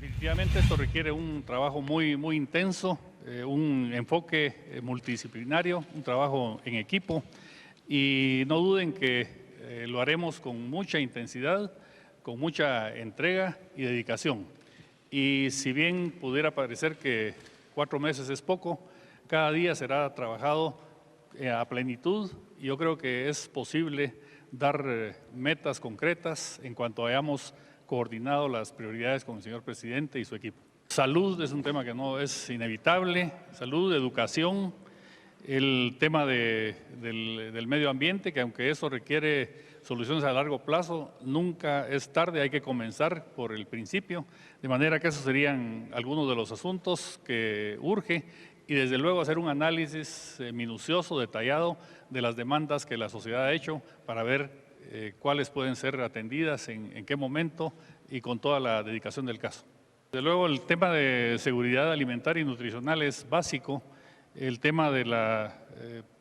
Definitivamente esto requiere un trabajo muy intenso, un enfoque multidisciplinario, un trabajo en equipo y no duden que lo haremos con mucha intensidad, con mucha entrega y dedicación. Y si bien pudiera parecer que 4 meses es poco, cada día será trabajado a plenitud y yo creo que es posible dar metas concretas en cuanto hayamos coordinado las prioridades con el señor presidente y su equipo. Salud es un tema que no es inevitable, salud, educación, el tema del medio ambiente, que aunque eso requiere soluciones a largo plazo, nunca es tarde, hay que comenzar por el principio, de manera que esos serían algunos de los asuntos que urge y desde luego hacer un análisis minucioso, detallado de las demandas que la sociedad ha hecho para ver cuáles pueden ser atendidas, en qué momento y con toda la dedicación del caso. Desde luego el tema de seguridad alimentaria y nutricional es básico, el tema de la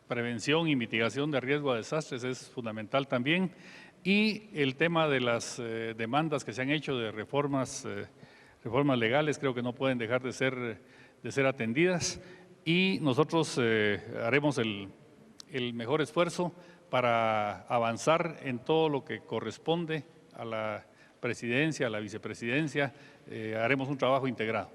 prevención y mitigación de riesgo a desastres es fundamental también y el tema de las demandas que se han hecho de reformas legales creo que no pueden dejar de ser atendidas y nosotros haremos el mejor esfuerzo para avanzar en todo lo que corresponde a la presidencia, a la vicepresidencia, haremos un trabajo integrado.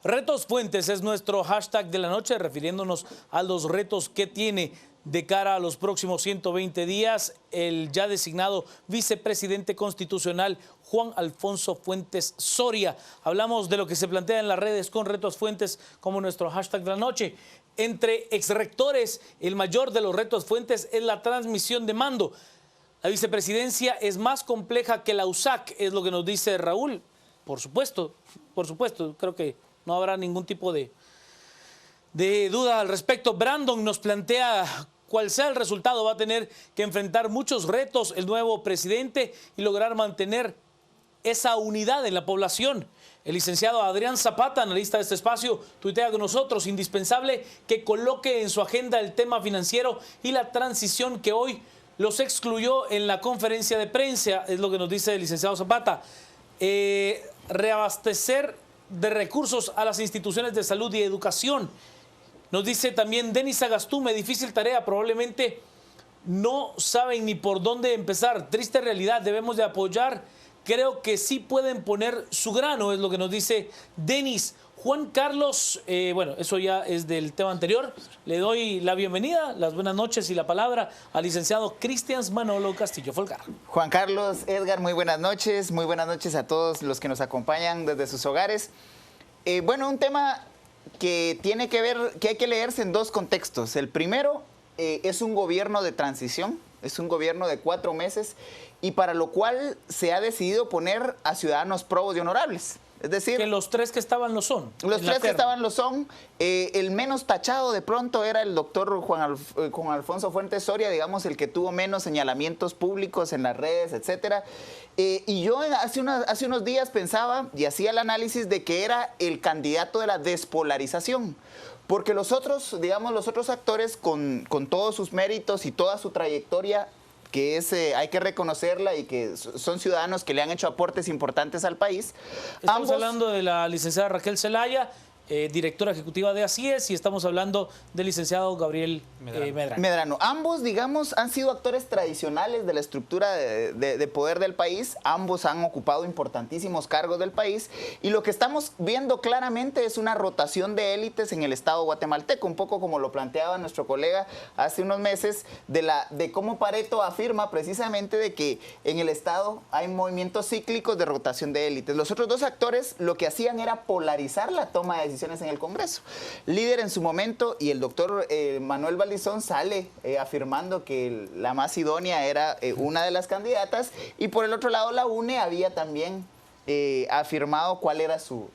Retos Fuentes es nuestro hashtag de la noche, refiriéndonos a los retos que tiene de cara a los próximos 120 días el ya designado vicepresidente constitucional Juan Alfonso Fuentes Soria. Hablamos de lo que se plantea en las redes con Retos Fuentes como nuestro hashtag de la noche. Entre exrectores, el mayor de los retos Fuentes es la transmisión de mando. La vicepresidencia es más compleja que la USAC, es lo que nos dice Raúl. Por supuesto, creo que no habrá ningún tipo de duda al respecto. Brandon nos plantea cuál sea el resultado, va a tener que enfrentar muchos retos el nuevo presidente y lograr mantener esa unidad en la población. El licenciado Adrián Zapata, analista de este espacio, tuitea con nosotros, indispensable que coloque en su agenda el tema financiero y la transición que hoy los excluyó en la conferencia de prensa, es lo que nos dice el licenciado Zapata. Reabastecer de recursos a las instituciones de salud y educación. Nos dice también Denis Agastume, difícil tarea, probablemente no saben ni por dónde empezar. Triste realidad, debemos de apoyar. Creo que sí pueden poner su grano, es lo que nos dice Denis. Juan Carlos, bueno, eso ya es del tema anterior. Le doy la bienvenida, las buenas noches y la palabra al licenciado Cristian Manolo Castillo Folgar. Juan Carlos, Edgar, muy buenas noches a todos los que nos acompañan desde sus hogares. Bueno, un tema que tiene que ver, que hay que leerse en dos contextos. El primero es un gobierno de transición, es un gobierno de 4 meses y para lo cual se ha decidido poner a ciudadanos probos y honorables. Es decir, que los 3 que estaban lo son. Los 3 que estaban lo son. El menos tachado de pronto era el doctor Juan Alfonso Fuentes Soria, digamos, el que tuvo menos señalamientos públicos en las redes, etcétera. Y yo hace unos días pensaba y hacía el análisis de que era el candidato de la despolarización. Porque los otros, digamos, los otros actores con todos sus méritos y toda su trayectoria, que es, hay que reconocerla y que son ciudadanos que le han hecho aportes importantes al país. Estamos hablando de la licenciada Raquel Zelaya, directora ejecutiva de ACIES, y estamos hablando del licenciado Gabriel Medrano. Ambos, digamos, han sido actores tradicionales de la estructura de poder del país. Ambos han ocupado importantísimos cargos del país. Y lo que estamos viendo claramente es una rotación de élites en el Estado guatemalteco, un poco como lo planteaba nuestro colega hace unos meses, de cómo Pareto afirma precisamente de que en el Estado hay movimientos cíclicos de rotación de élites. Los otros dos actores lo que hacían era polarizar la toma de decisiones en el Congreso. Líder en su momento, y el doctor Manuel Valdizón sale afirmando que la más idónea era una de las candidatas, y por el otro lado la UNE había también afirmado cuál era su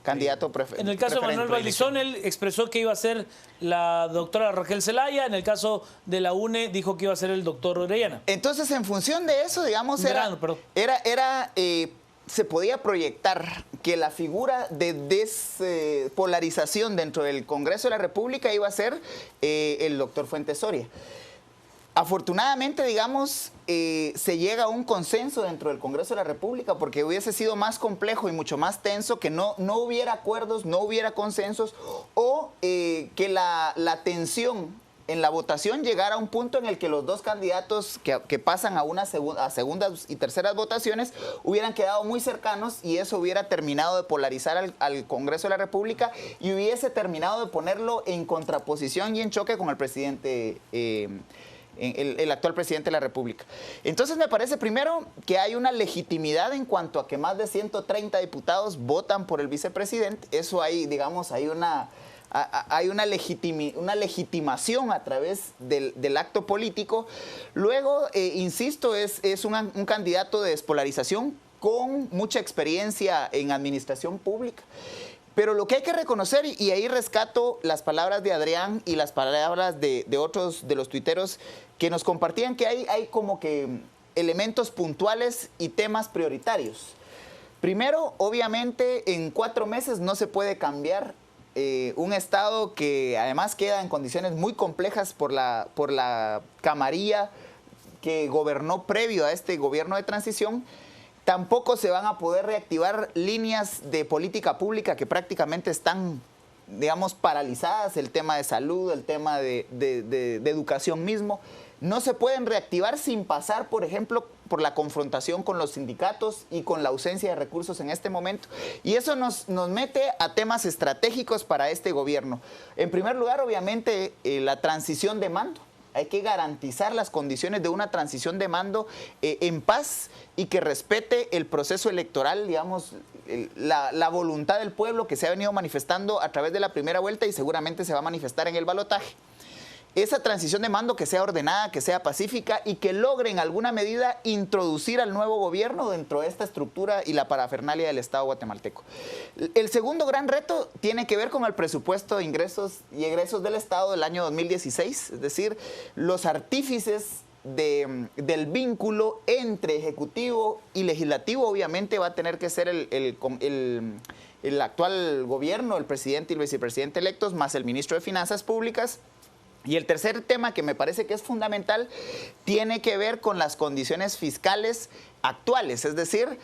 candidato preferido. En el caso de Manuel Valdizón, él expresó que iba a ser la doctora Raquel Zelaya. En el caso de la UNE, dijo que iba a ser el doctor Orellana. Entonces, en función de eso, digamos, se podía proyectar que la figura de despolarización dentro del Congreso de la República iba a ser el doctor Fuentes Soria. Afortunadamente, digamos, se llega a un consenso dentro del Congreso de la República, porque hubiese sido más complejo y mucho más tenso que no hubiera acuerdos, no hubiera consensos, o que la tensión en la votación llegara a un punto en el que los dos candidatos que pasan a segundas y terceras votaciones hubieran quedado muy cercanos, y eso hubiera terminado de polarizar al Congreso de la República y hubiese terminado de ponerlo en contraposición y en choque con el presidente el actual presidente de la República. Entonces me parece primero que hay una legitimidad en cuanto a que más de 130 diputados votan por el vicepresidente. Eso hay, digamos, hay una legitimación a través del acto político. Luego, insisto, es un candidato de despolarización con mucha experiencia en administración pública. Pero lo que hay que reconocer, y ahí rescato las palabras de Adrián y las palabras de otros de los tuiteros que nos compartían, que hay como que elementos puntuales y temas prioritarios. Primero, obviamente, en 4 meses no se puede cambiar un Estado que además queda en condiciones muy complejas por la camarilla que gobernó previo a este gobierno de transición. Tampoco se van a poder reactivar líneas de política pública que prácticamente están, digamos, paralizadas. El tema de salud, el tema de educación mismo. No se pueden reactivar sin pasar, por ejemplo, por la confrontación con los sindicatos y con la ausencia de recursos en este momento. Y eso nos mete a temas estratégicos para este gobierno. En primer lugar, obviamente, la transición de mando. Hay que garantizar las condiciones de una transición de mando en paz y que respete el proceso electoral, digamos, la voluntad del pueblo que se ha venido manifestando a través de la primera vuelta y seguramente se va a manifestar en el balotaje. Esa transición de mando que sea ordenada, que sea pacífica y que logre en alguna medida introducir al nuevo gobierno dentro de esta estructura y la parafernalia del Estado guatemalteco. El segundo gran reto tiene que ver con el presupuesto de ingresos y egresos del Estado del año 2016, es decir, los artífices del vínculo entre Ejecutivo y Legislativo obviamente va a tener que ser el actual gobierno, el presidente y el vicepresidente electos, más el ministro de Finanzas Públicas. Y el tercer tema que me parece que es fundamental tiene que ver con las condiciones fiscales actuales, es decir,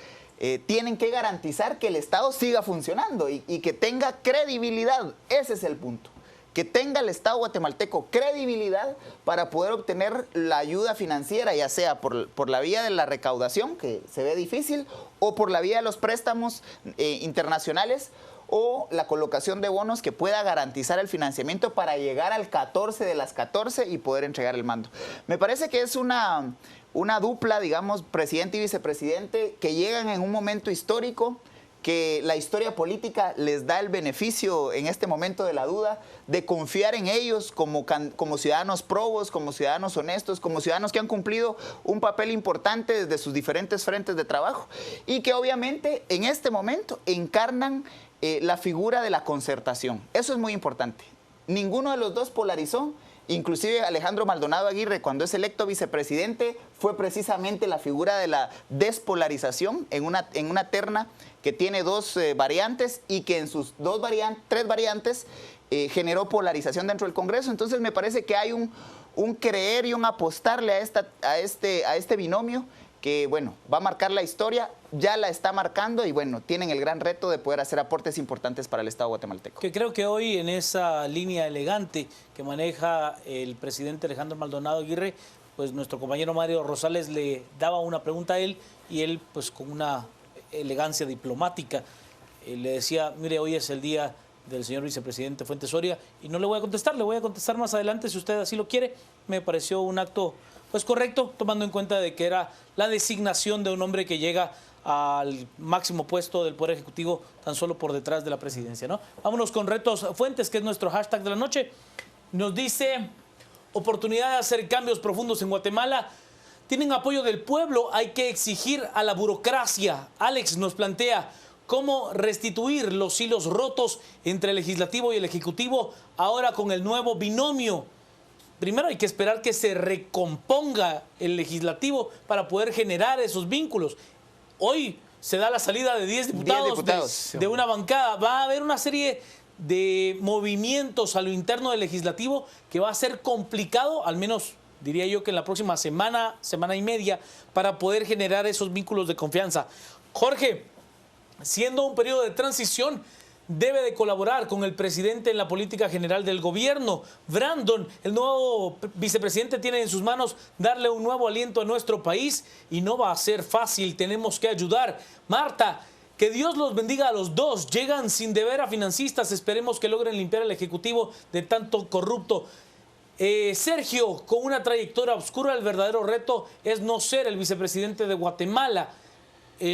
tienen que garantizar que el Estado siga funcionando y que tenga credibilidad. Ese es el punto. Que tenga el Estado guatemalteco credibilidad para poder obtener la ayuda financiera, ya sea por la vía de la recaudación, que se ve difícil, o por la vía de los préstamos internacionales, o la colocación de bonos que pueda garantizar el financiamiento para llegar al 14 de las 14 y poder entregar el mando. Me parece que es una dupla, digamos, presidente y vicepresidente, que llegan en un momento histórico, que la historia política les da el beneficio en este momento de la duda, de confiar en ellos como ciudadanos probos, como ciudadanos honestos, como ciudadanos que han cumplido un papel importante desde sus diferentes frentes de trabajo y que obviamente en este momento encarnan la figura de la concertación. Eso es muy importante. Ninguno de los dos polarizó. Inclusive Alejandro Maldonado Aguirre, cuando es electo vicepresidente, fue precisamente la figura de la despolarización en una terna que tiene 2 variantes y que en sus 3 variantes generó polarización dentro del Congreso. Entonces me parece que hay un creer y un apostarle a este binomio que, bueno, va a marcar la historia, ya la está marcando y, bueno, tienen el gran reto de poder hacer aportes importantes para el Estado guatemalteco. Que creo que hoy en esa línea elegante que maneja el presidente Alejandro Maldonado Aguirre, pues nuestro compañero Mario Rosales le daba una pregunta a él y él, pues con una elegancia diplomática, le decía, mire, hoy es el día del señor vicepresidente Fuentes Soria y no le voy a contestar, le voy a contestar más adelante si usted así lo quiere. Me pareció un acto pues correcto, tomando en cuenta de que era la designación de un hombre que llega al máximo puesto del Poder Ejecutivo tan solo por detrás de la presidencia, ¿no? Vámonos con Retos Fuentes, que es nuestro hashtag de la noche. Nos dice, oportunidad de hacer cambios profundos en Guatemala. Tienen apoyo del pueblo, hay que exigir a la burocracia. Alex nos plantea cómo restituir los hilos rotos entre el Legislativo y el Ejecutivo ahora con el nuevo binomio. Primero hay que esperar que se recomponga el Legislativo para poder generar esos vínculos. Hoy se da la salida de 10 diputados, de una bancada. Va a haber una serie de movimientos a lo interno del Legislativo que va a ser complicado, al menos diría yo que en la próxima semana, semana y media, para poder generar esos vínculos de confianza. Jorge, siendo un periodo de transición, debe de colaborar con el presidente en la política general del gobierno. Brandon, el nuevo vicepresidente, tiene en sus manos darle un nuevo aliento a nuestro país y no va a ser fácil, tenemos que ayudar. Marta, que Dios los bendiga a los dos, llegan sin deber a financistas, esperemos que logren limpiar el Ejecutivo de tanto corrupto. Sergio, con una trayectoria oscura, el verdadero reto es no ser el vicepresidente de Guatemala.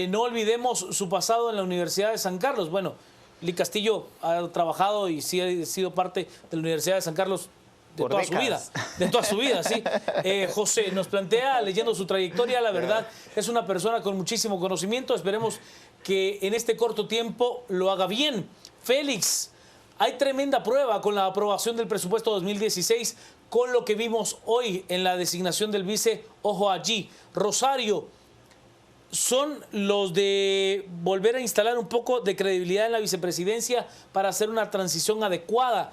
No olvidemos su pasado en la Universidad de San Carlos. Bueno, Lee Castillo ha trabajado y sí ha sido parte de la Universidad de San Carlos de por toda décadas. su vida. De toda su vida, sí. José nos plantea, leyendo su trayectoria, la verdad, es una persona con muchísimo conocimiento. Esperemos que en este corto tiempo lo haga bien. Félix, hay tremenda prueba con la aprobación del presupuesto 2016, con lo que vimos hoy en la designación del vice. Ojo allí. Rosario, son los de volver a instalar un poco de credibilidad en la vicepresidencia para hacer una transición adecuada.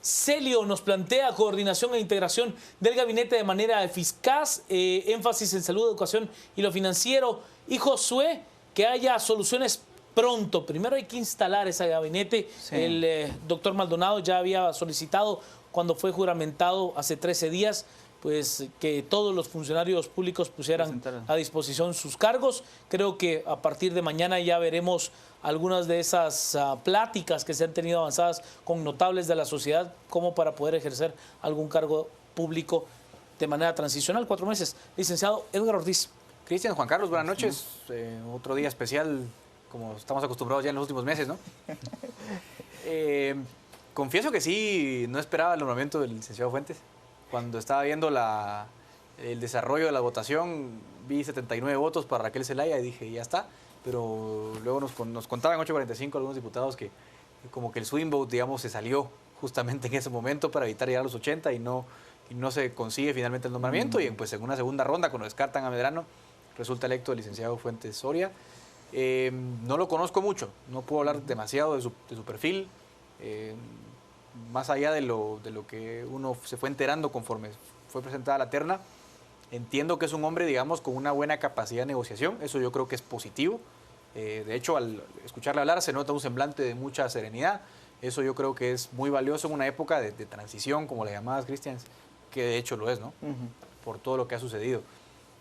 Celio nos plantea coordinación e integración del gabinete de manera eficaz, énfasis en salud, educación y lo financiero. Y Josué, que haya soluciones pronto. Primero hay que instalar ese gabinete. Sí. El doctor Maldonado ya había solicitado, cuando fue juramentado hace 13 días, pues que todos los funcionarios públicos pusieran a disposición sus cargos. Creo que a partir de mañana ya veremos algunas de esas pláticas que se han tenido avanzadas con notables de la sociedad como para poder ejercer algún cargo público de manera transicional. 4 meses. Licenciado Edgar Ortiz. Cristian, Juan Carlos, buenas noches. Otro día especial, como estamos acostumbrados ya en los últimos meses, ¿no? Confieso que sí, no esperaba el nombramiento del licenciado Fuentes. Cuando estaba viendo el desarrollo de la votación, vi 79 votos para Raquel Zelaya y dije, ya está. Pero luego nos contaban 8:45 algunos diputados que como que el swing vote, digamos, se salió justamente en ese momento para evitar llegar a los 80 y no se consigue finalmente el nombramiento. Y pues en una segunda ronda, cuando descartan a Medrano, resulta electo el licenciado Fuentes Soria. No lo conozco mucho, no puedo hablar demasiado de su perfil. Más allá de lo que uno se fue enterando conforme fue presentada la terna, entiendo que es un hombre, digamos, con una buena capacidad de negociación. Eso yo creo que es positivo. De hecho, al escucharle hablar se nota un semblante de mucha serenidad. Eso yo creo que es muy valioso en una época de transición, como le llamabas, Cristian, que de hecho lo es, ¿no? Por todo lo que ha sucedido.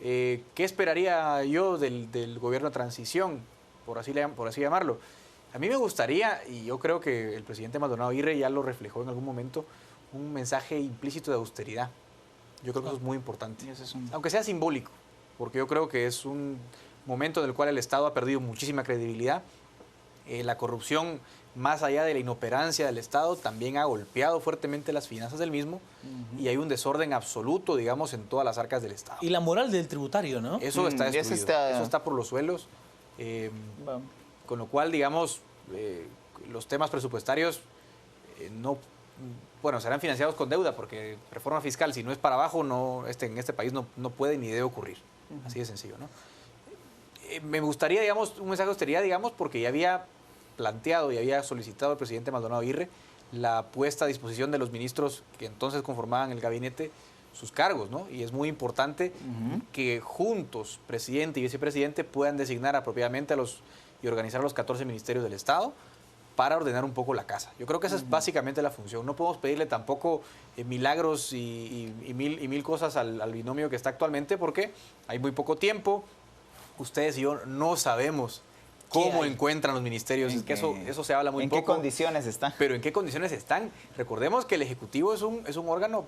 ¿Qué esperaría yo del gobierno de transición, por así llamarlo? A mí me gustaría, y yo creo que el presidente Maldonado Aguirre ya lo reflejó en algún momento, un mensaje implícito de austeridad. Yo creo que eso es muy importante, aunque sea simbólico, porque yo creo que es un momento en el cual el Estado ha perdido muchísima credibilidad. La corrupción, más allá de la inoperancia del Estado, también ha golpeado fuertemente las finanzas del mismo y hay un desorden absoluto, digamos, en todas las arcas del Estado. Y la moral del tributario, ¿no? Eso está destruido, eso está por los suelos. Con lo cual, digamos, los temas presupuestarios serán financiados con deuda, porque reforma fiscal, si no es para abajo, en este país no puede ni debe ocurrir. Así de sencillo, ¿no? Me gustaría, digamos, un mensaje de austeridad, digamos, porque ya había planteado y había solicitado el presidente Maldonado Aguirre la puesta a disposición de los ministros que entonces conformaban el gabinete sus cargos, ¿no? Y es muy importante que juntos, presidente y vicepresidente, puedan designar apropiadamente y organizar los 14 ministerios del Estado para ordenar un poco la casa. Yo creo que esa es básicamente la función. No podemos pedirle tampoco milagros y mil cosas al binomio que está actualmente, porque hay muy poco tiempo. Ustedes y yo no sabemos cómo encuentran los ministerios. Es que eso se habla muy poco. ¿En qué condiciones están? Pero ¿en qué condiciones están? Recordemos que el Ejecutivo es un órgano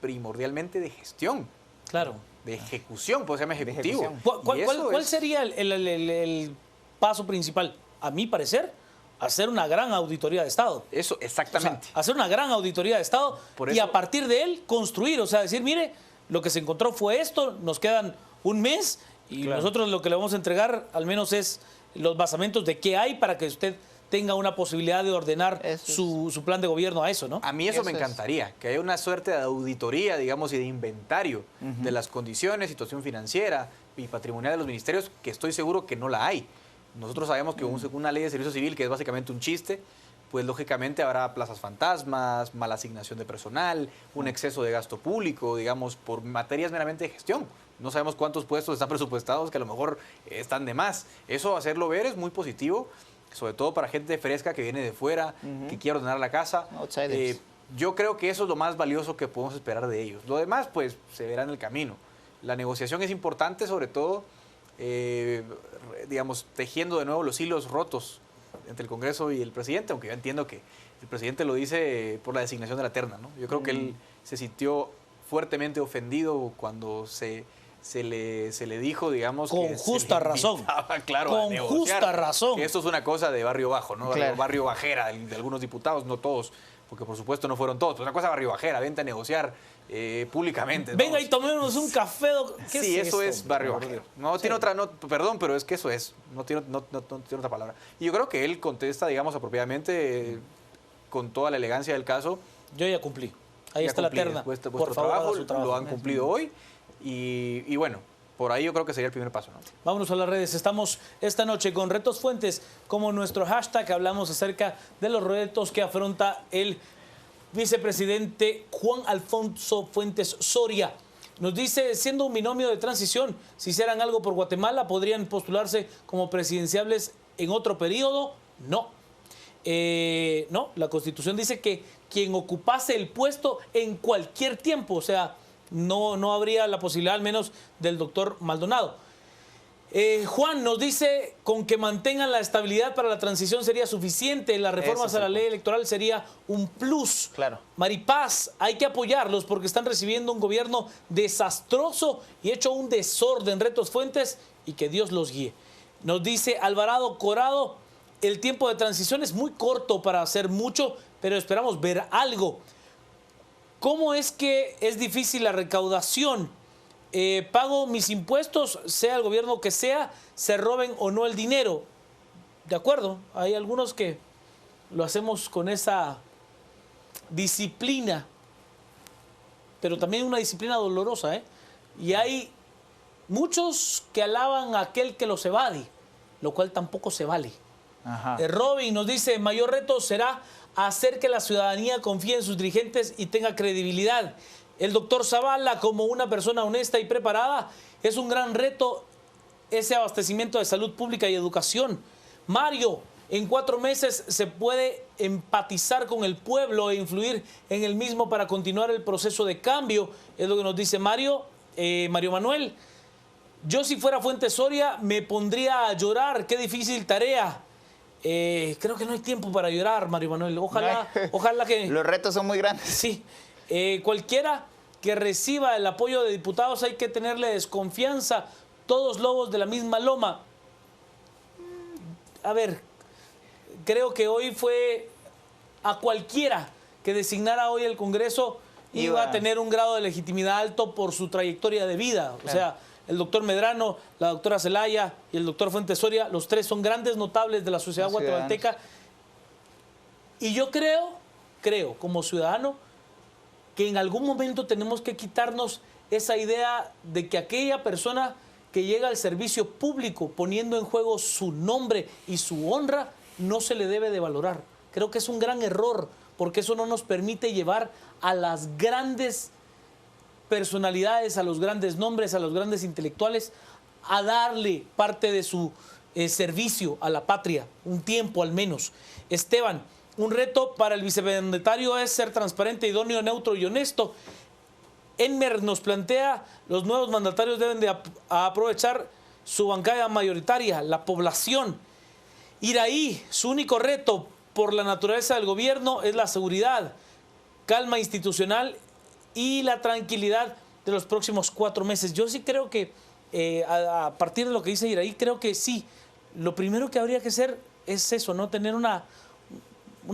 primordialmente de gestión. Claro. De ejecución, pues se llama Ejecutivo. ¿Cuál sería el paso principal? A mi parecer, hacer una gran auditoría de Estado. Eso, exactamente. O sea, hacer una gran auditoría de Estado y a partir de él construir. O sea, decir, mire, lo que se encontró fue esto, nos quedan un mes y nosotros lo que le vamos a entregar al menos es los basamentos de qué hay para que usted tenga una posibilidad de ordenar su plan de gobierno a eso, ¿no? A mí eso me encantaría, que haya una suerte de auditoría, digamos, y de inventario de las condiciones, situación financiera y patrimonial de los ministerios, que estoy seguro que no la hay. Nosotros sabemos que una ley de servicio civil, que es básicamente un chiste, pues lógicamente habrá plazas fantasmas, mala asignación de personal, un exceso de gasto público, digamos, por materias meramente de gestión. No sabemos cuántos puestos están presupuestados que a lo mejor están de más. Eso hacerlo ver es muy positivo, sobre todo para gente fresca que viene de fuera, que quiere ordenar la casa. Outsiders. Yo creo que eso es lo más valioso que podemos esperar de ellos. Lo demás, pues, se verá en el camino. La negociación es importante, sobre todo, digamos, tejiendo de nuevo los hilos rotos entre el Congreso y el presidente, aunque yo entiendo que el presidente lo dice por la designación de la terna, ¿no? Yo creo que él se sintió fuertemente ofendido cuando se le dijo, digamos, con que justa razón. Claro, con justa razón. Que esto es una cosa de barrio bajo, ¿no? Claro. Barrio bajera de algunos diputados, no todos, porque por supuesto no fueron todos, pero una cosa barrio bajera, vente a negociar públicamente. Venga y tomémonos un café. ¿Qué Sí, es eso esto? es barrio bajero. No tiene otra, perdón, pero es que eso es, no tiene otra palabra. Y yo creo que él contesta, digamos, apropiadamente, con toda la elegancia del caso. Yo ya cumplí. Ahí Ya está la cumplí, terna. vuestro Por favor, trabajo, haga su trabajo. lo han cumplido hoy y bueno, por ahí yo creo que sería el primer paso, ¿no? Vámonos a las redes. Estamos esta noche con Retos Fuentes como nuestro hashtag. Hablamos acerca de los retos que afronta el vicepresidente Juan Alfonso Fuentes Soria. Nos dice, siendo un binomio de transición, si hicieran algo por Guatemala, ¿podrían postularse como presidenciables en otro periodo? No. No, la Constitución dice que quien ocupase el puesto en cualquier tiempo, o sea, no habría la posibilidad al menos del doctor Maldonado. Juan nos dice, con que mantengan la estabilidad para la transición sería suficiente, las reformas a la ley electoral sería un plus. Claro. Maripaz, hay que apoyarlos porque están recibiendo un gobierno desastroso y hecho un desorden. Retos Fuentes y que Dios los guíe. Nos dice Alvarado Corado, el tiempo de transición es muy corto para hacer mucho, pero esperamos ver algo. ¿Cómo es que es difícil la recaudación? Pago mis impuestos, sea el gobierno que sea, se roben o no el dinero. De acuerdo, hay algunos que lo hacemos con esa disciplina, pero también una disciplina dolorosa, ¿eh? Y hay muchos que alaban a aquel que los evade, lo cual tampoco se vale. Ajá. Robin nos dice, mayor reto será hacer que la ciudadanía confíe en sus dirigentes y tenga credibilidad. El doctor Zavala, como una persona honesta y preparada, es un gran reto ese abastecimiento de salud pública y educación. Mario, en 4 meses se puede empatizar con el pueblo e influir en el mismo para continuar el proceso de cambio, es lo que nos dice Mario. Mario Manuel, yo si fuera Fuentes Soria me pondría a llorar, qué difícil tarea. Creo que no hay tiempo para llorar, Mario Manuel. Ojalá que... Los retos son muy grandes. Sí. Cualquiera que reciba el apoyo de diputados hay que tenerle desconfianza. Todos lobos de la misma loma. A ver, creo que hoy fue a cualquiera que designara hoy el Congreso iba a tener un grado de legitimidad alto por su trayectoria de vida. Claro. O sea, el doctor Medrano, la doctora Zelaya y el doctor Fuentes Soria, los tres son grandes notables de la sociedad guatemalteca. Y yo creo como ciudadano que en algún momento tenemos que quitarnos esa idea de que aquella persona que llega al servicio público poniendo en juego su nombre y su honra no se le debe de valorar. Creo que es un gran error porque eso no nos permite llevar a las grandes personalidades, a los grandes nombres, a los grandes intelectuales a darle parte de su servicio a la patria, un tiempo al menos. Esteban, un reto para el vicemandatario es ser transparente, idóneo, neutro y honesto. Enmer nos plantea, los nuevos mandatarios deben de aprovechar su bancada mayoritaria, la población. Iraí, su único reto por la naturaleza del gobierno es la seguridad, calma institucional y la tranquilidad de los próximos 4 meses. Yo sí creo que, a partir de lo que dice Iraí, creo que sí. Lo primero que habría que hacer es eso, ¿no? Tener una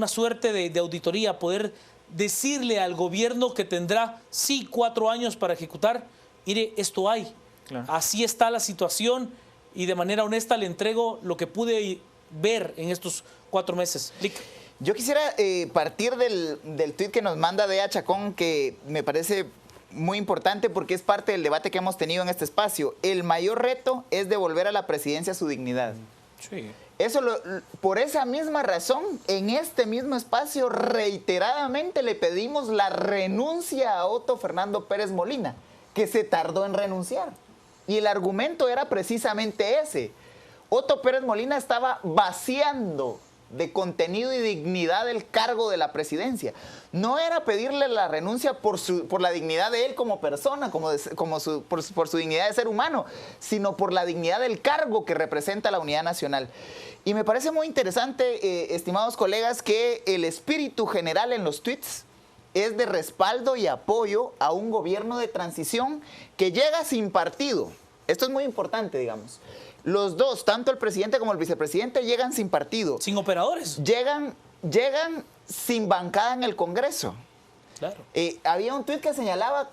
suerte de auditoría, poder decirle al gobierno que tendrá, sí, 4 años para ejecutar. Mire, esto hay. Claro. Así está la situación y de manera honesta le entrego lo que pude ver en estos 4 meses. Lick. Yo quisiera partir del tuit que nos manda Dea Chacón, que me parece muy importante porque es parte del debate que hemos tenido en este espacio. El mayor reto es devolver a la presidencia su dignidad. Sí. Por esa misma razón, en este mismo espacio, reiteradamente le pedimos la renuncia a Otto Fernando Pérez Molina, que se tardó en renunciar. Y el argumento era precisamente ese. Otto Pérez Molina estaba vaciando de contenido y dignidad el cargo de la presidencia. No era pedirle la renuncia por la dignidad de él como persona, por su dignidad de ser humano, sino por la dignidad del cargo que representa la unidad nacional. Y me parece muy interesante, estimados colegas, que el espíritu general en los tweets es de respaldo y apoyo a un gobierno de transición que llega sin partido. Esto es muy importante, digamos. Los dos, tanto el presidente como el vicepresidente, llegan sin partido. Sin operadores. Llegan sin bancada en el Congreso. Claro. Había un tuit que señalaba,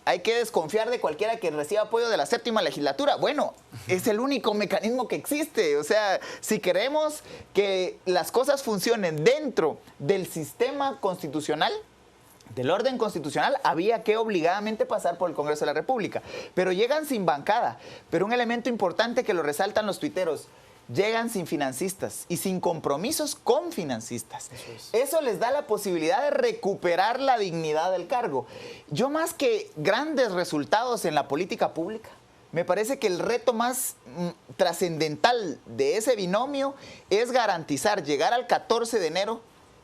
hay que desconfiar de cualquiera que reciba apoyo de la 7ª legislatura. Bueno, es el único mecanismo que existe. O sea, si queremos que las cosas funcionen dentro del sistema constitucional, del orden constitucional, había que obligadamente pasar por el Congreso de la República. Pero llegan sin bancada. Pero un elemento importante que lo resaltan los tuiteros, llegan sin financistas y sin compromisos con financistas. Eso les da la posibilidad de recuperar la dignidad del cargo. Yo, más que grandes resultados en la política pública, me parece que el reto más trascendental de ese binomio es garantizar llegar al 14 de enero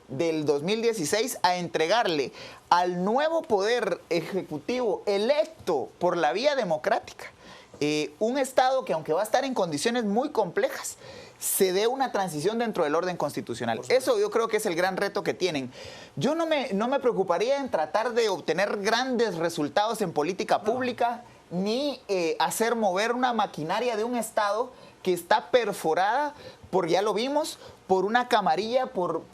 del 2016 a entregarle al nuevo poder ejecutivo electo por la vía democrática un Estado que, aunque va a estar en condiciones muy complejas, se dé una transición dentro del orden constitucional. Eso yo creo que es el gran reto que tienen. Yo no me preocuparía en tratar de obtener grandes resultados en política pública, ni hacer mover una maquinaria de un Estado que está perforada, ya lo vimos, por una camarilla, por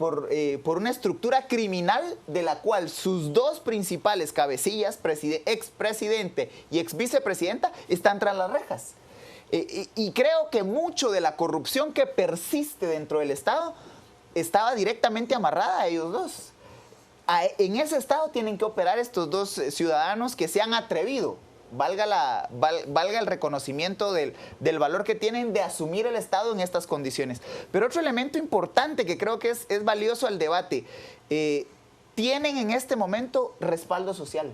una estructura criminal de la cual sus dos principales cabecillas, expresidente y exvicepresidenta, están tras las rejas. Y creo que mucho de la corrupción que persiste dentro del Estado estaba directamente amarrada a ellos dos. En ese Estado tienen que operar estos dos ciudadanos que se han atrevido, valga el reconocimiento del valor que tienen de asumir el Estado en estas condiciones. Pero otro elemento importante que creo que es valioso al debate, tienen en este momento respaldo social.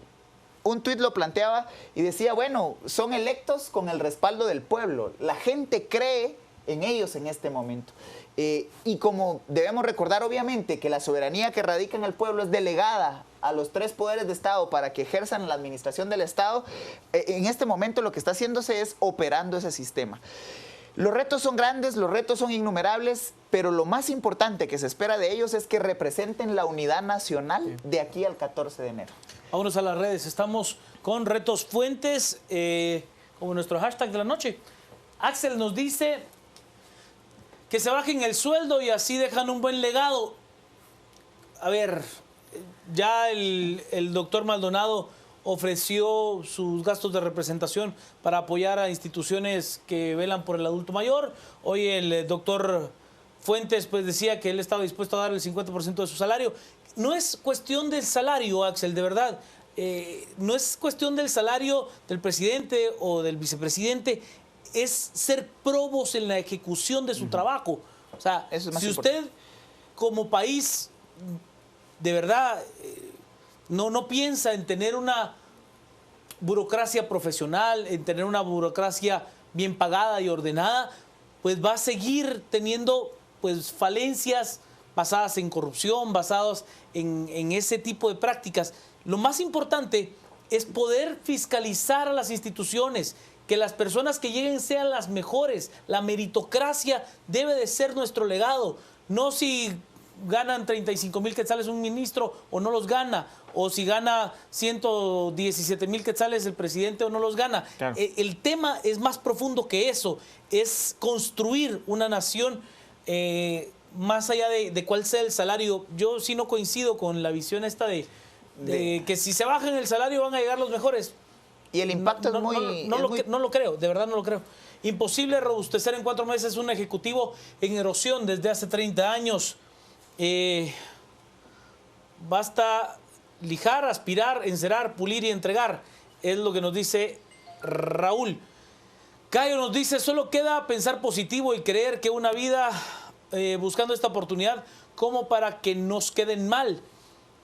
Un tuit lo planteaba y decía, bueno, son electos con el respaldo del pueblo. La gente cree en ellos en este momento. Y como debemos recordar, obviamente, que la soberanía que radica en el pueblo es delegada a los 3 poderes de Estado para que ejerzan la administración del Estado, en este momento lo que está haciéndose es operando ese sistema. Los retos son grandes, los retos son innumerables, pero lo más importante que se espera de ellos es que representen la unidad nacional de aquí al 14 de enero. Vámonos a las redes. Estamos con Retos Fuentes, como nuestro hashtag de la noche. Axel nos dice que se bajen el sueldo y así dejan un buen legado. A ver, ya el doctor Maldonado ofreció sus gastos de representación para apoyar a instituciones que velan por el adulto mayor. Hoy el doctor Fuentes pues decía que él estaba dispuesto a dar el 50% de su salario. No es cuestión del salario, Axel, de verdad. No es cuestión del salario del presidente o del vicepresidente. Es ser probos en la ejecución de su trabajo. O sea, si usted como país de verdad no piensa en tener una burocracia profesional, en tener una burocracia bien pagada y ordenada, pues va a seguir teniendo pues falencias basadas en corrupción, basadas en ese tipo de prácticas. Lo más importante es poder fiscalizar a las instituciones, que las personas que lleguen sean las mejores. La meritocracia debe de ser nuestro legado, no si ganan 35,000 quetzales un ministro o no los gana, o si gana 117,000 quetzales el presidente o no los gana. Claro. El tema es más profundo que eso, es construir una nación más allá de cuál sea el salario. Yo sí no coincido con la visión esta de que si se bajan el salario van a llegar los mejores. Y el impacto es muy... No lo creo, de verdad no lo creo. Imposible robustecer en 4 meses un ejecutivo en erosión desde hace 30 años. Basta lijar, aspirar, encerar, pulir y entregar. Es lo que nos dice Raúl. Cayo nos dice, solo queda pensar positivo y creer que una vida buscando esta oportunidad como para que nos queden mal.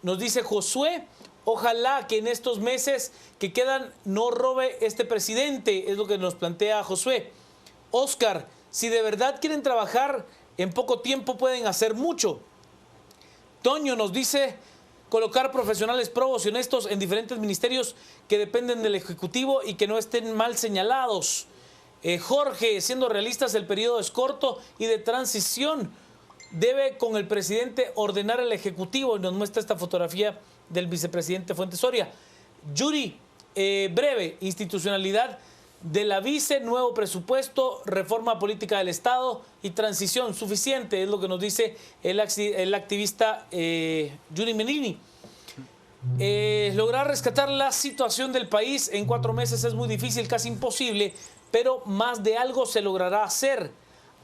Nos dice Josué, ojalá que en estos meses que quedan no robe este presidente, es lo que nos plantea Josué. Oscar, si de verdad quieren trabajar, en poco tiempo pueden hacer mucho. Toño nos dice, colocar profesionales probos y honestos en diferentes ministerios que dependen del Ejecutivo y que no estén mal señalados. Jorge, siendo realistas, el periodo es corto y de transición. Debe con el presidente ordenar el Ejecutivo. Y nos muestra esta fotografía del vicepresidente Fuentes Soria. Yuri, breve, institucionalidad de la vice, nuevo presupuesto, reforma política del Estado y transición. Suficiente, es lo que nos dice el activista Yuri Menini. Lograr rescatar la situación del país en 4 meses es muy difícil, casi imposible, pero más de algo se logrará hacer.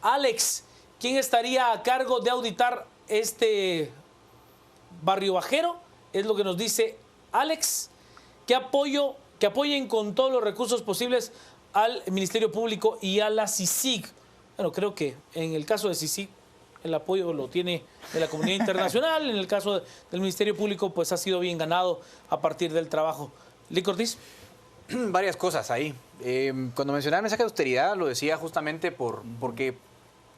Alex, ¿quién estaría a cargo de auditar este barrio bajero? Es lo que nos dice Alex. Que apoyen con todos los recursos posibles al Ministerio Público y a la CICIG. Bueno, creo que en el caso de CICIG el apoyo lo tiene de la comunidad internacional. En el caso del Ministerio Público, pues ha sido bien ganado a partir del trabajo. Lic Ortiz. Varias cosas ahí. Cuando mencionaba el mensaje de austeridad, lo decía justamente porque,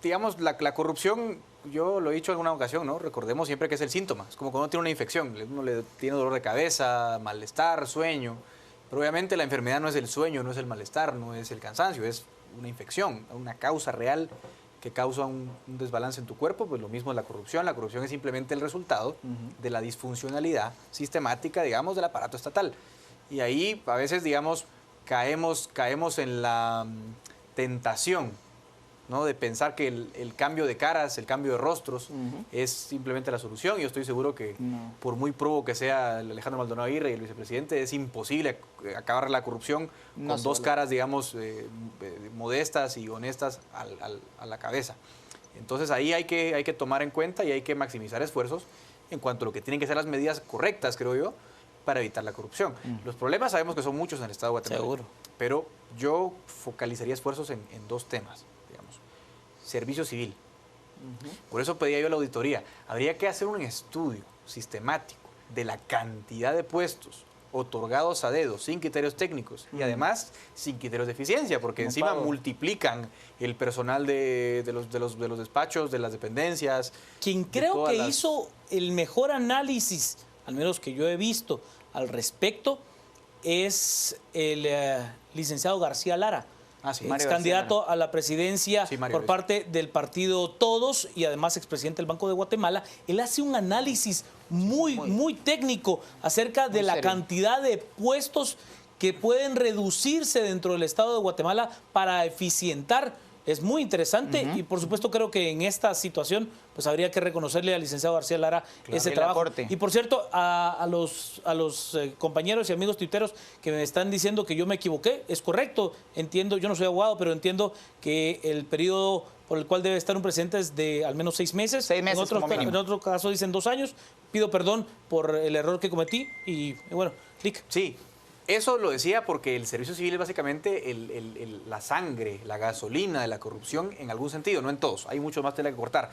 digamos, la corrupción, yo lo he dicho en alguna ocasión, ¿no? Recordemos siempre que es el síntoma. Es como cuando uno tiene una infección, uno le tiene dolor de cabeza, malestar, sueño. Pero obviamente la enfermedad no es el sueño, no es el malestar, no es el cansancio, es una infección, una causa real que causa un desbalance en tu cuerpo. Pues lo mismo es la corrupción. La corrupción es simplemente el resultado de la disfuncionalidad sistemática, digamos, del aparato estatal. Y ahí a veces, digamos, caemos en la tentación, ¿no? De pensar que el cambio de caras, el cambio de rostros es simplemente la solución. Yo estoy seguro que por muy probo que sea el Alejandro Maldonado Aguirre y el vicepresidente, es imposible acabar la corrupción con dos caras, digamos, modestas y honestas a la cabeza. Entonces ahí hay que tomar en cuenta y hay que maximizar esfuerzos en cuanto a lo que tienen que ser las medidas correctas, creo yo, para evitar la corrupción. Los problemas sabemos que son muchos en el Estado de Guatemala. Seguro. Pero yo focalizaría esfuerzos en 2 temas. Servicio civil. Por eso pedía yo la auditoría. Habría que hacer un estudio sistemático de la cantidad de puestos otorgados a dedo, sin criterios técnicos y además sin criterios de eficiencia, porque encima multiplican el personal de los despachos, de las dependencias. Quien creo que hizo el mejor análisis, al menos que yo he visto al respecto, es el licenciado García Lara. Ex candidato a la presidencia por parte del partido Todos y además expresidente del Banco de Guatemala. Él hace un análisis muy técnico acerca de la cantidad de puestos que pueden reducirse dentro del Estado de Guatemala para eficientar. Es muy interesante y por supuesto creo que en esta situación pues habría que reconocerle al licenciado García Lara ese trabajo. Y por cierto, a los compañeros y amigos tuiteros que me están diciendo que yo me equivoqué, es correcto, entiendo, yo no soy abogado, pero entiendo que el periodo por el cual debe estar un presidente es de al menos 6 meses. 6 meses en otro caso dicen 2 años. Pido perdón por el error que cometí y bueno, Lic. Sí. Eso lo decía porque el servicio civil es básicamente la sangre, la gasolina de la corrupción en algún sentido, no en todos. Hay mucho más tela que cortar.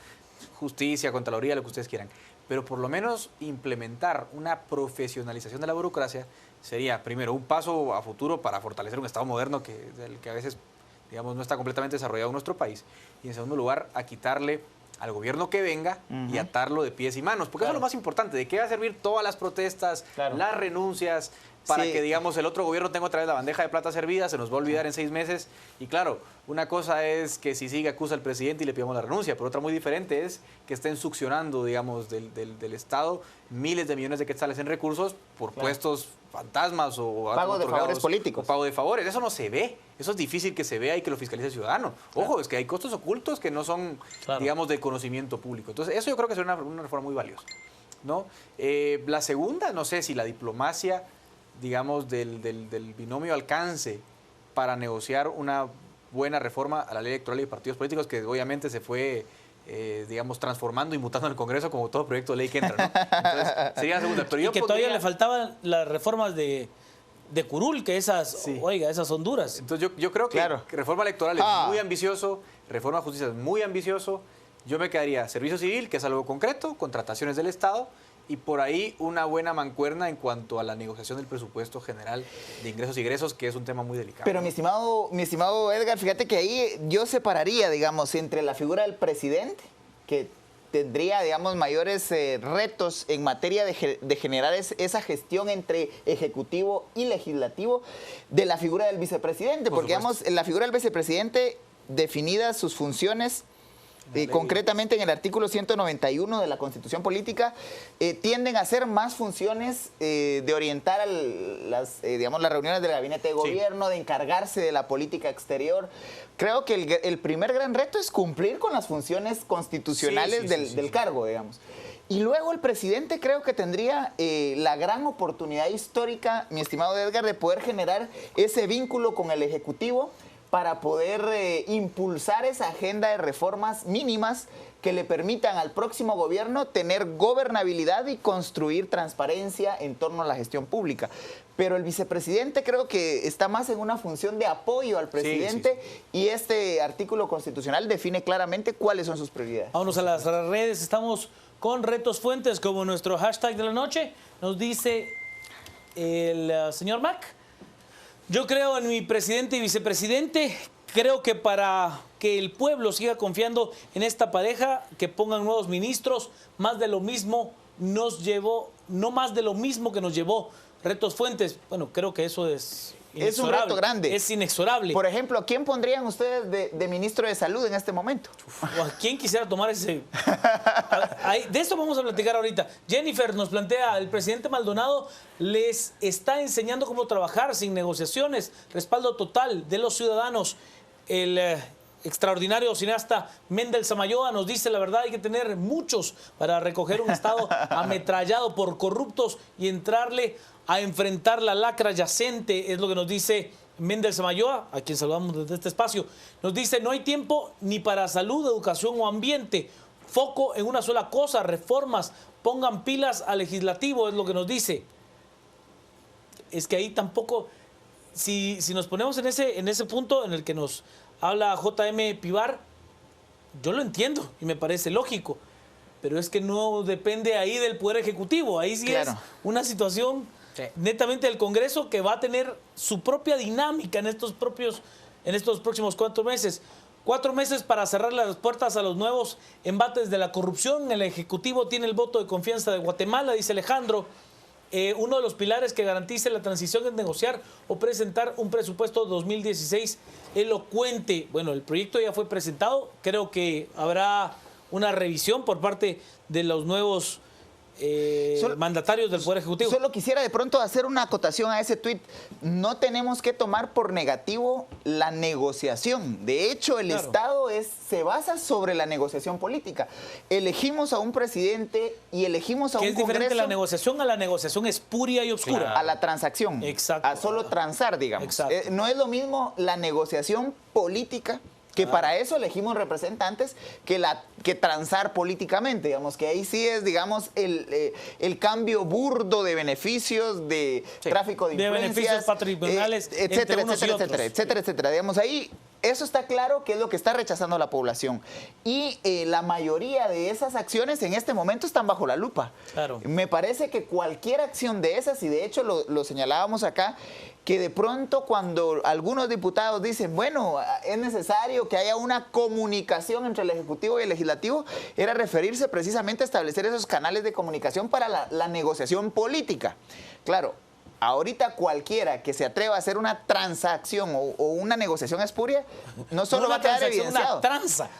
Justicia, Contraloría, lo que ustedes quieran. Pero por lo menos implementar una profesionalización de la burocracia sería, primero, un paso a futuro para fortalecer un Estado moderno que a veces, digamos, no está completamente desarrollado en nuestro país. Y en segundo lugar, a quitarle al gobierno que venga y atarlo de pies y manos. Porque eso es lo más importante. ¿De qué va a servir todas las protestas, las renuncias, para que, digamos, el otro gobierno tenga otra vez la bandeja de plata servida, se nos va a olvidar en 6 meses? Y claro, una cosa es que si sigue acusa al presidente y le pidamos la renuncia, pero otra muy diferente es que estén succionando, digamos, del Estado miles de millones de quetzales en recursos por puestos fantasmas o pago de favores políticos. O pago de favores. Eso no se ve. Eso es difícil que se vea y que lo fiscalice el ciudadano. Ojo, es que hay costos ocultos que no son, digamos, de conocimiento público. Entonces, eso yo creo que sería una reforma muy valiosa, ¿no? La segunda, no sé si la diplomacia, digamos, del binomio alcance para negociar una buena reforma a la ley electoral y de partidos políticos, que obviamente se fue, digamos, transformando y mutando en el Congreso como todo proyecto de ley que entra, ¿no? Entonces, sería la segunda. Pero y que todavía le faltaban las reformas de de curul que esas, Sí. oiga, esas son duras. Entonces yo creo que Claro. reforma electoral es muy ambicioso, reforma de justicia es muy ambicioso. Yo me quedaría servicio civil, que es algo concreto, contrataciones del Estado, y por ahí una buena mancuerna en cuanto a la negociación del presupuesto general de ingresos y egresos, que es un tema muy delicado. Pero mi estimado Edgar, fíjate que ahí yo separaría, digamos, entre la figura del presidente, que tendría, digamos, mayores retos en materia de generar esa gestión entre ejecutivo y legislativo, de la figura del vicepresidente. Porque, digamos, en la figura del vicepresidente, definidas sus funciones, concretamente en el artículo 191 de la Constitución Política, tienden a ser más funciones de orientar las reuniones del gabinete de gobierno, de encargarse de la política exterior. Creo que el primer gran reto es cumplir con las funciones constitucionales del cargo, digamos. Y luego el presidente creo que tendría la gran oportunidad histórica, mi estimado Edgar, de poder generar ese vínculo con el Ejecutivo para poder impulsar esa agenda de reformas mínimas que le permitan al próximo gobierno tener gobernabilidad y construir transparencia en torno a la gestión pública. Pero el vicepresidente creo que está más en una función de apoyo al presidente y este artículo constitucional define claramente cuáles son sus prioridades. Vámonos a las redes, estamos con Retos Fuentes como nuestro hashtag de la noche. Nos dice el señor Mac: yo creo en mi presidente y vicepresidente. Creo que para que el pueblo siga confiando en esta pareja, que pongan nuevos ministros, más de lo mismo nos llevó, no más de lo mismo que nos llevó. Retos Fuentes, bueno, creo que eso es inexorable. Es un reto grande. Es inexorable. Por ejemplo, ¿a quién pondrían ustedes de ministro de Salud en este momento? ¿O a quién quisiera tomar ese? De esto vamos a platicar ahorita. Jennifer nos plantea: el presidente Maldonado les está enseñando cómo trabajar sin negociaciones, respaldo total de los ciudadanos. El extraordinario cineasta Mendel Samayoa nos dice: la verdad, hay que tener muchos para recoger un estado ametrallado por corruptos y entrarle a enfrentar la lacra yacente, es lo que nos dice Mendel Samayoa, a quien saludamos desde este espacio. Nos dice: no hay tiempo ni para salud, educación o ambiente. Foco en una sola cosa, reformas, pongan pilas al legislativo, es lo que nos dice. Es que ahí tampoco, si nos ponemos en ese punto en el que nos habla JM Pivar, yo lo entiendo y me parece lógico, pero es que no depende ahí del Poder Ejecutivo, ahí sí es una situación netamente del Congreso, que va a tener su propia dinámica en estos próximos 4 meses. 4 meses para cerrar las puertas a los nuevos embates de la corrupción. El Ejecutivo tiene el voto de confianza de Guatemala, dice Alejandro. Uno de los pilares que garantice la transición es negociar o presentar un presupuesto 2016 elocuente. Bueno, el proyecto ya fue presentado. Creo que habrá una revisión por parte de los nuevos mandatarios del Poder Ejecutivo. Solo quisiera de pronto hacer una acotación a ese tuit. No tenemos que tomar por negativo la negociación. De hecho, el Estado se basa sobre la negociación política. Elegimos a un presidente y elegimos a un Congreso. Es diferente la negociación a la negociación espuria y oscura. Claro. A la transacción. Exacto. A solo transar, digamos. Exacto. No es lo mismo la negociación política, que para eso elegimos representantes, que transar políticamente, digamos, que ahí sí es, digamos, el cambio burdo de beneficios, de tráfico de influencias, beneficios patrimoniales, etcétera, etcétera. Digamos, ahí eso está claro que es lo que está rechazando la población. Y la mayoría de esas acciones en este momento están bajo la lupa. Claro. Me parece que cualquier acción de esas, y de hecho lo señalábamos acá, que de pronto cuando algunos diputados dicen, bueno, es necesario que haya una comunicación entre el Ejecutivo y el Legislativo, era referirse precisamente a establecer esos canales de comunicación para la negociación política. Claro, ahorita cualquiera que se atreva a hacer una transacción o una negociación espuria, no solo va a quedar evidenciado.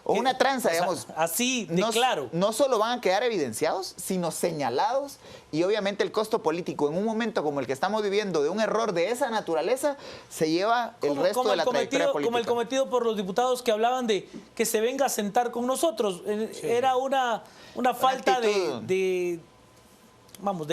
Una tranza, digamos. O sea, así de claro. No solo van a quedar evidenciados, sino señalados, y obviamente el costo político en un momento como el que estamos viviendo, de un error de esa naturaleza, se lleva el resto de la trayectoria política. Como el cometido por los diputados que hablaban de que se venga a sentar con nosotros. Era una falta de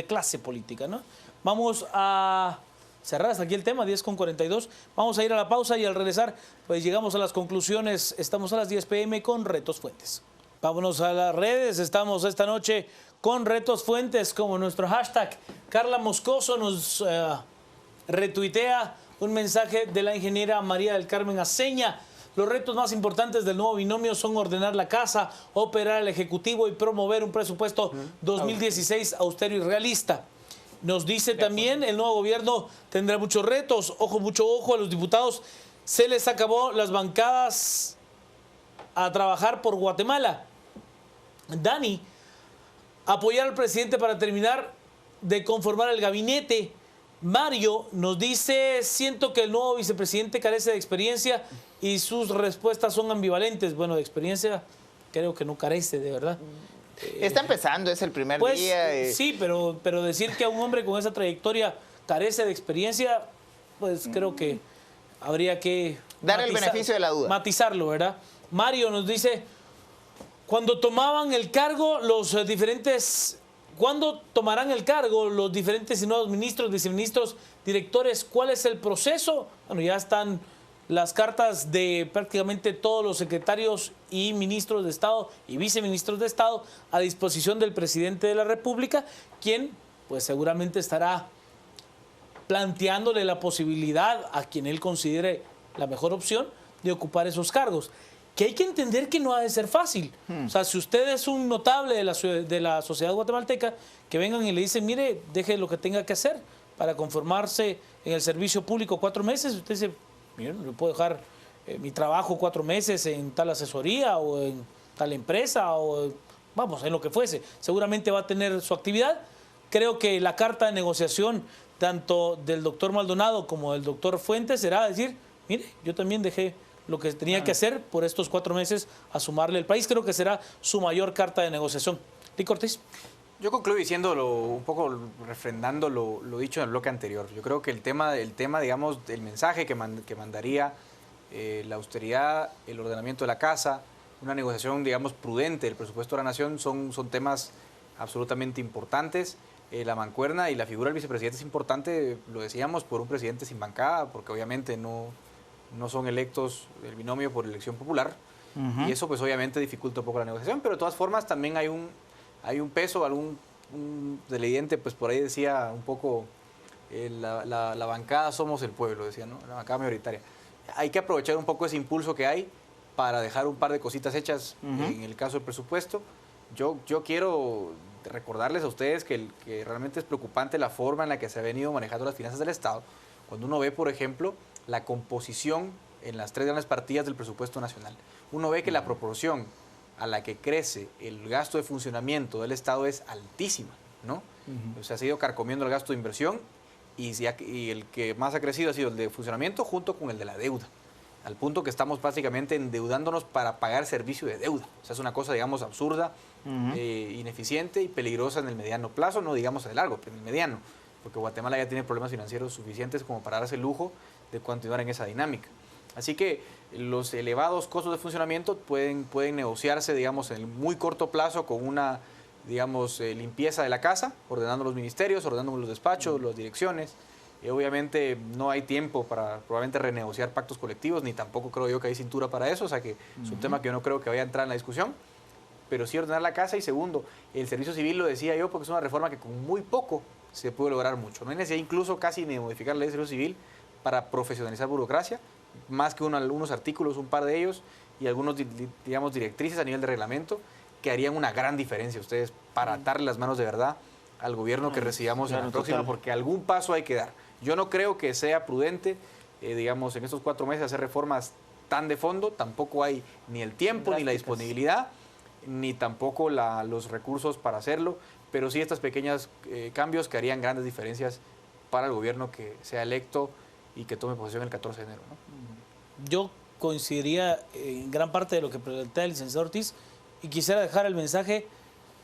clase política, ¿no? Vamos a cerrar hasta aquí el tema, 10:42. Vamos a ir a la pausa y al regresar, pues llegamos a las conclusiones. Estamos a las 10 p.m. con Retos Fuentes. Vámonos a las redes. Estamos esta noche con Retos Fuentes como nuestro hashtag. Carla Moscoso nos retuitea un mensaje de la ingeniera María del Carmen Aceña. Los retos más importantes del nuevo binomio son ordenar la casa, operar el Ejecutivo y promover un presupuesto 2016 austero y realista. Nos dice también, el nuevo gobierno tendrá muchos retos. Mucho ojo a los diputados. Se les acabó las bancadas a trabajar por Guatemala. Dani, apoyar al presidente para terminar de conformar el gabinete. Mario nos dice, siento que el nuevo vicepresidente carece de experiencia y sus respuestas son ambivalentes. Bueno, de experiencia creo que no carece, de verdad. Está empezando, es el primer Pues día. sí, pero decir que a un hombre con esa trayectoria carece de experiencia, pues creo que habría que dar el beneficio de la duda. Matizarlo, ¿verdad? Mario nos dice, cuando tomaban el cargo los diferentes... ¿Cuándo tomarán el cargo los diferentes y nuevos ministros, viceministros, directores? ¿Cuál es el proceso? Bueno, ya están las cartas de prácticamente todos los secretarios y ministros de Estado y viceministros de Estado a disposición del presidente de la República, quien pues seguramente estará planteándole la posibilidad a quien él considere la mejor opción de ocupar esos cargos. Que hay que entender que no ha de ser fácil. O sea, si usted es un notable de la sociedad guatemalteca, que vengan y le dicen, mire, deje lo que tenga que hacer para conformarse en el servicio público 4 meses. Usted dice, mire, no puedo dejar mi trabajo 4 meses en tal asesoría o en tal empresa o, vamos, en lo que fuese. Seguramente va a tener su actividad. Creo que la carta de negociación, tanto del doctor Maldonado como del doctor Fuentes, será decir, mire, yo también dejé lo que tenía que hacer por estos 4 meses a sumarle al país. Creo que será su mayor carta de negociación. Lic Ortiz. Yo concluyo diciéndolo un poco, refrendando lo dicho en el bloque anterior. Yo creo que el tema digamos, el mensaje que mandaría la austeridad, el ordenamiento de la casa, una negociación, digamos, prudente del presupuesto de la nación son temas absolutamente importantes. La mancuerna y la figura del vicepresidente es importante, lo decíamos, por un presidente sin bancada, porque obviamente no son electos del binomio por elección popular, y eso pues obviamente dificulta un poco la negociación, pero de todas formas también hay un peso, un televidente pues por ahí decía un poco, la bancada somos el pueblo, decía, ¿no? La bancada mayoritaria. Hay que aprovechar un poco ese impulso que hay para dejar un par de cositas hechas en el caso del presupuesto. Yo quiero recordarles a ustedes que realmente es preocupante la forma en la que se ha venido manejando las finanzas del Estado. Cuando uno ve, por ejemplo, la composición en las 3 grandes partidas del presupuesto nacional, uno ve que la proporción a la que crece el gasto de funcionamiento del Estado es altísima, ¿no? O sea, se ha ido carcomiendo el gasto de inversión y el que más ha crecido ha sido el de funcionamiento junto con el de la deuda, al punto que estamos básicamente endeudándonos para pagar servicio de deuda. O sea, es una cosa, digamos, absurda, ineficiente y peligrosa en el mediano plazo, no digamos en el largo, pero en el mediano, porque Guatemala ya tiene problemas financieros suficientes como para darse el lujo de continuar en esa dinámica. Así que los elevados costos de funcionamiento pueden negociarse, digamos, en el muy corto plazo con una, digamos, limpieza de la casa, ordenando los ministerios, ordenando los despachos, las direcciones. Obviamente no hay tiempo para probablemente renegociar pactos colectivos, ni tampoco creo yo que hay cintura para eso, o sea que es un tema que yo no creo que vaya a entrar en la discusión, pero sí ordenar la casa. Y segundo, el servicio civil, lo decía yo, porque es una reforma que con muy poco se puede lograr mucho. No hay necesidad incluso casi ni de modificar la ley de servicio civil para profesionalizar burocracia, más que unos artículos, un par de ellos, y algunos, digamos, directrices a nivel de reglamento, que harían una gran diferencia ustedes para atarle las manos de verdad al gobierno que recibamos en la próxima, porque algún paso hay que dar. Yo no creo que sea prudente, digamos, en estos 4 meses hacer reformas tan de fondo, tampoco hay ni el tiempo, ni la disponibilidad, ni tampoco los recursos para hacerlo, pero sí estos pequeños cambios que harían grandes diferencias para el gobierno que sea electo y que tome posesión el 14 de enero, ¿no? Yo coincidiría en gran parte de lo que plantea el licenciado Ortiz y quisiera dejar el mensaje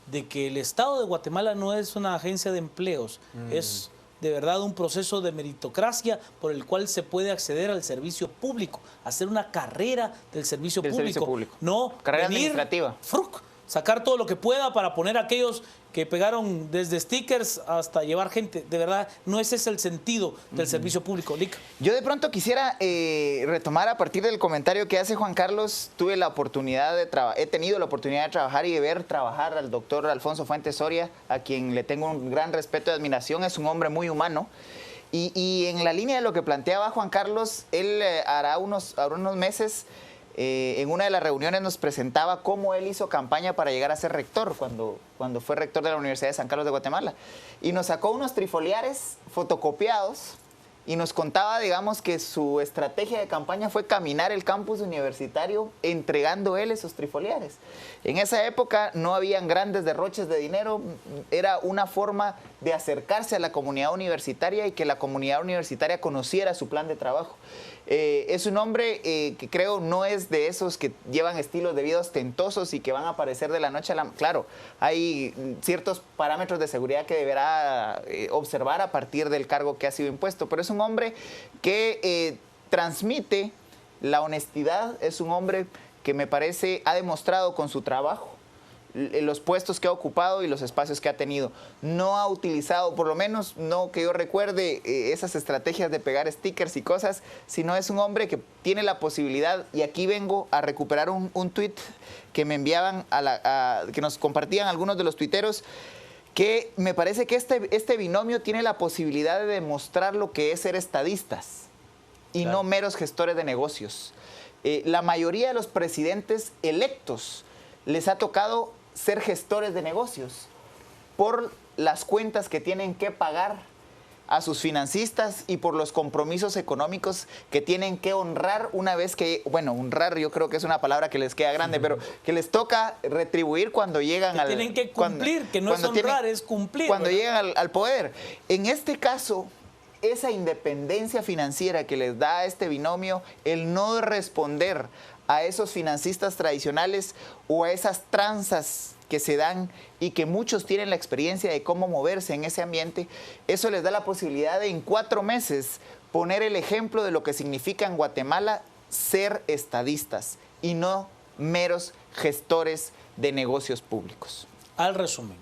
de que el Estado de Guatemala no es una agencia de empleos, es de verdad un proceso de meritocracia por el cual se puede acceder al servicio público, hacer una carrera del servicio público. No carrera venir, administrativa. Sacar todo lo que pueda para poner a aquellos que pegaron desde stickers hasta llevar gente. De verdad, no ese es el sentido del servicio público. Lic. Yo de pronto quisiera retomar a partir del comentario que hace Juan Carlos. He tenido la oportunidad de trabajar y de ver trabajar al doctor Alfonso Fuentes Soria, a quien le tengo un gran respeto y admiración. Es un hombre muy humano. Y en la línea de lo que planteaba Juan Carlos, él hará unos meses, en una de las reuniones nos presentaba cómo él hizo campaña para llegar a ser rector cuando fue rector de la Universidad de San Carlos de Guatemala. Y nos sacó unos trifoliares fotocopiados y nos contaba, digamos, que su estrategia de campaña fue caminar el campus universitario entregando él esos trifoliares. En esa época no habían grandes derroches de dinero, era una forma de acercarse a la comunidad universitaria y que la comunidad universitaria conociera su plan de trabajo. Es un hombre que creo no es de esos que llevan estilos de vida ostentosos y que van a aparecer de la noche a la... Claro, hay ciertos parámetros de seguridad que deberá observar a partir del cargo que ha sido impuesto, pero es un hombre que transmite la honestidad, es un hombre que me parece ha demostrado con su trabajo los puestos que ha ocupado y los espacios que ha tenido. No ha utilizado, por lo menos no que yo recuerde, esas estrategias de pegar stickers y cosas, sino es un hombre que tiene la posibilidad, y aquí vengo a recuperar un tuit que me enviaban, que nos compartían algunos de los tuiteros, que me parece que este binomio tiene la posibilidad de demostrar lo que es ser estadistas y no meros gestores de negocios. La mayoría de los presidentes electos les ha tocado ser gestores de negocios por las cuentas que tienen que pagar a sus financistas y por los compromisos económicos que tienen que honrar una vez que, bueno, honrar yo creo que es una palabra que les queda grande, pero que les toca retribuir cuando llegan al... Tienen que cumplir, que no es honrar, es cumplir. Cuando llegan al poder. En este caso, esa independencia financiera que les da este binomio, el no responder a esos financistas tradicionales o a esas tranzas que se dan y que muchos tienen la experiencia de cómo moverse en ese ambiente, eso les da la posibilidad de en 4 meses poner el ejemplo de lo que significa en Guatemala ser estadistas y no meros gestores de negocios públicos. Al resumen,